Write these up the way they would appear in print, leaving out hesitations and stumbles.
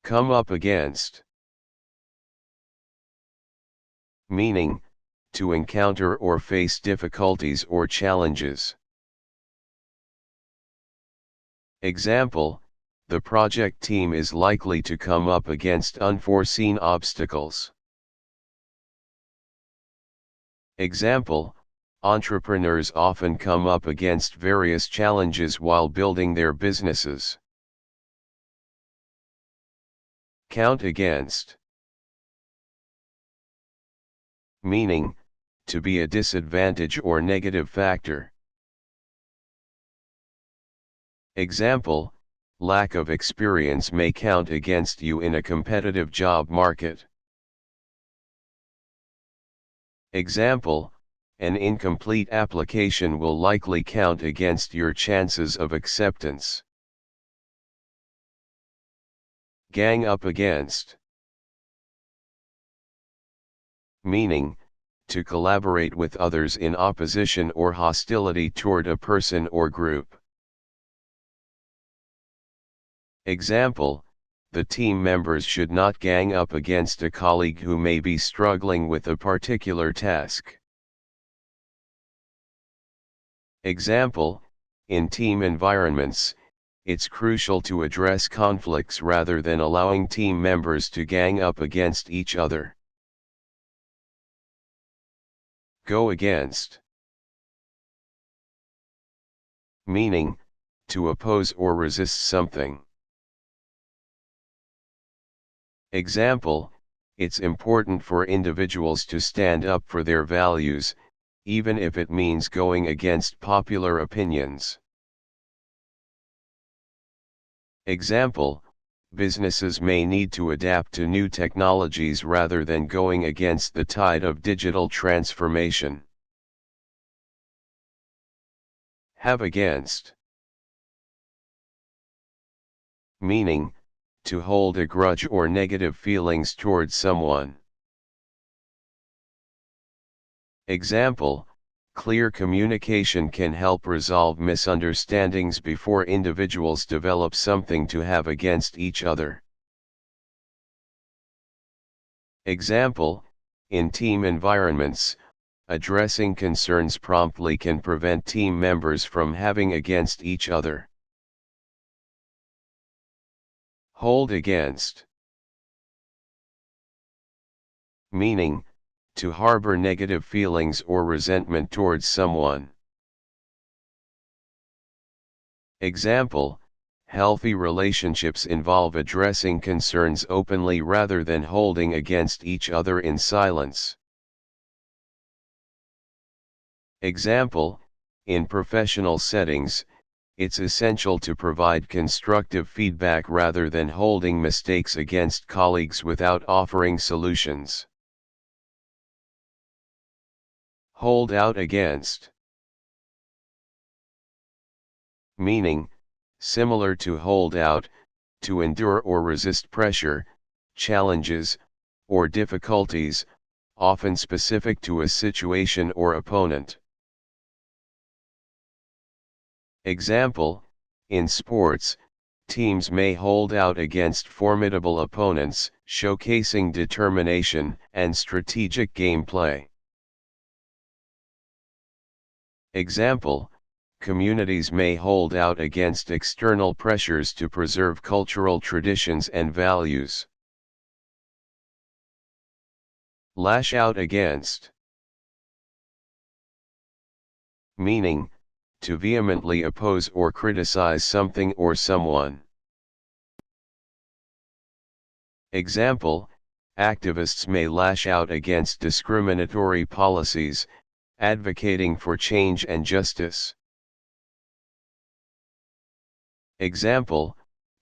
Come up against. Meaning, to encounter or face difficulties or challenges. Example, the project team is likely to come up against unforeseen obstacles. Example, entrepreneurs often come up against various challenges while building their businesses. Count against. Meaning, to be a disadvantage or negative factor. Example, lack of experience may count against you in a competitive job market. Example, an incomplete application will likely count against your chances of acceptance. Gang up against. Meaning, to collaborate with others in opposition or hostility toward a person or group. Example, the team members should not gang up against a colleague who may be struggling with a particular task. Example, in team environments, it's crucial to address conflicts rather than allowing team members to gang up against each other. Go against. Meaning, to oppose or resist something. Example, it's important for individuals to stand up for their values, even if it means going against popular opinions. Example, businesses may need to adapt to new technologies rather than going against the tide of digital transformation. Have against. Meaning, to hold a grudge or negative feelings towards someone. Example, clear communication can help resolve misunderstandings before individuals develop something to have against each other. Example, in team environments, addressing concerns promptly can prevent team members from having against each other. Hold against. Meaning, to harbor negative feelings or resentment towards someone. Example, healthy relationships involve addressing concerns openly rather than holding against each other in silence. Example, in professional settings, it's essential to provide constructive feedback rather than holding mistakes against colleagues without offering solutions. Hold out against. Meaning, similar to hold out, to endure or resist pressure, challenges, or difficulties, often specific to a situation or opponent. Example, in sports, teams may hold out against formidable opponents, showcasing determination and strategic gameplay. Example, communities may hold out against external pressures to preserve cultural traditions and values. Lash out against. Meaning, to vehemently oppose or criticize something or someone. Example, activists may lash out against discriminatory policies, advocating for change and justice. Example,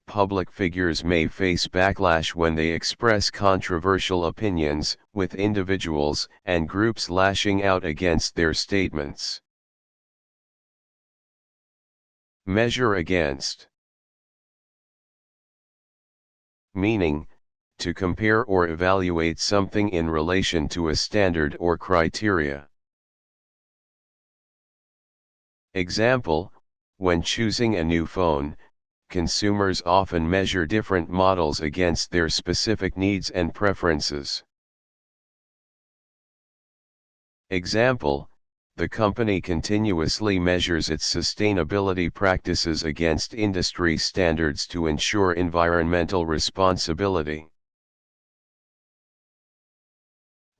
public figures may face backlash when they express controversial opinions, with individuals and groups lashing out against their statements. Measure against. Meaning, to compare or evaluate something in relation to a standard or criteria. Example, when choosing a new phone, consumers often measure different models against their specific needs and preferences. Example: the company continuously measures its sustainability practices against industry standards to ensure environmental responsibility.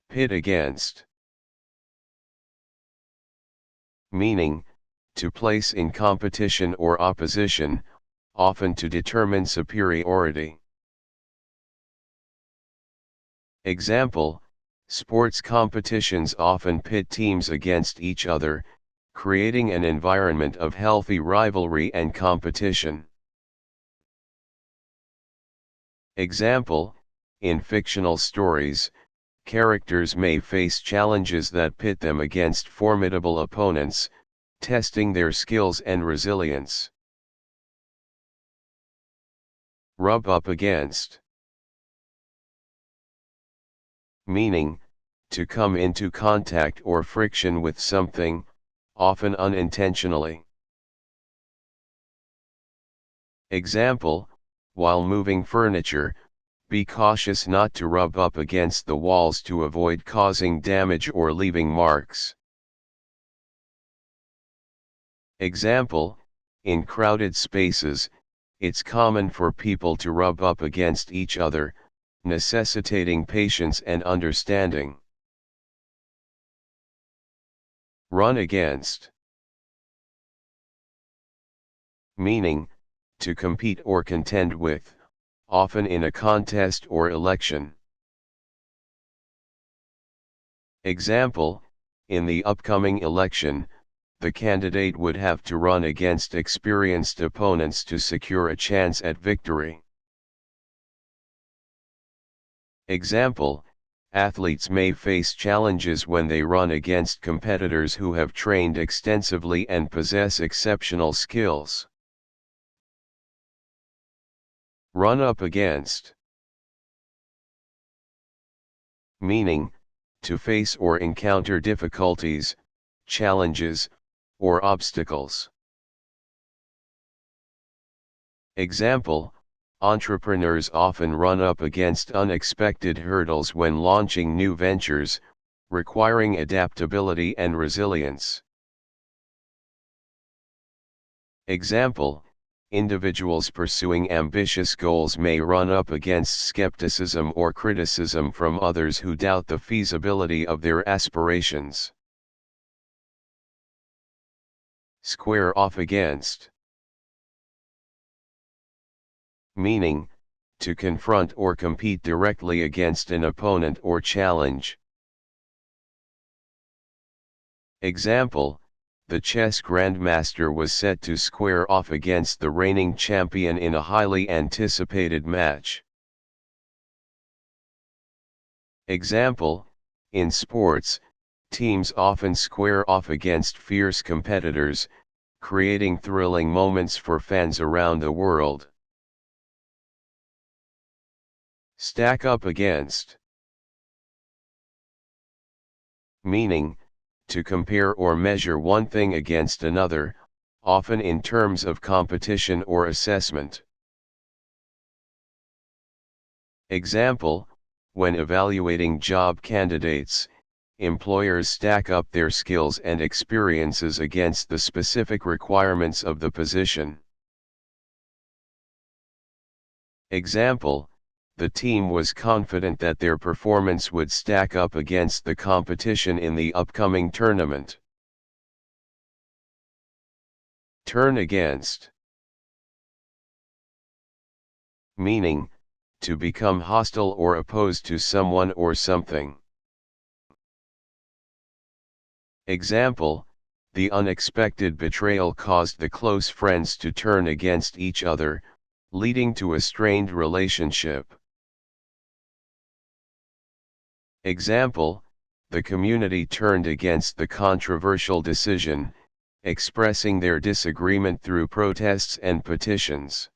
Pit against. Meaning, to place in competition or opposition, often to determine superiority. Example: sports competitions often pit teams against each other, creating an environment of healthy rivalry and competition. Example: in fictional stories, characters may face challenges that pit them against formidable opponents, testing their skills and resilience. Rub up against. Meaning, to come into contact or friction with something, often unintentionally. Example: while moving furniture, be cautious not to rub up against the walls to avoid causing damage or leaving marks. Example: in crowded spaces, it's common for people to rub up against each other, necessitating patience and understanding. Run against. Meaning, to compete or contend with, often in a contest or election. Example: in the upcoming election, the candidate would have to run against experienced opponents to secure a chance at victory. Example: athletes may face challenges when they run against competitors who have trained extensively and possess exceptional skills. Run up against. Meaning, to face or encounter difficulties, challenges, or obstacles. Example: entrepreneurs often run up against unexpected hurdles when launching new ventures, requiring adaptability and resilience. Example: individuals pursuing ambitious goals may run up against skepticism or criticism from others who doubt the feasibility of their aspirations. Square off against. Meaning, to confront or compete directly against an opponent or challenge. Example: the chess grandmaster was set to square off against the reigning champion in a highly anticipated match. Example: in sports, teams often square off against fierce competitors, creating thrilling moments for fans around the world. Stack up against. Meaning, to compare or measure one thing against another, often in terms of competition or assessment. Example: when evaluating job candidates, employers stack up their skills and experiences against the specific requirements of the position. Example: the team was confident that their performance would stack up against the competition in the upcoming tournament. Turn against. Meaning, to become hostile or opposed to someone or something. Example: the unexpected betrayal caused the close friends to turn against each other, leading to a strained relationship. Example: the community turned against the controversial decision, expressing their disagreement through protests and petitions.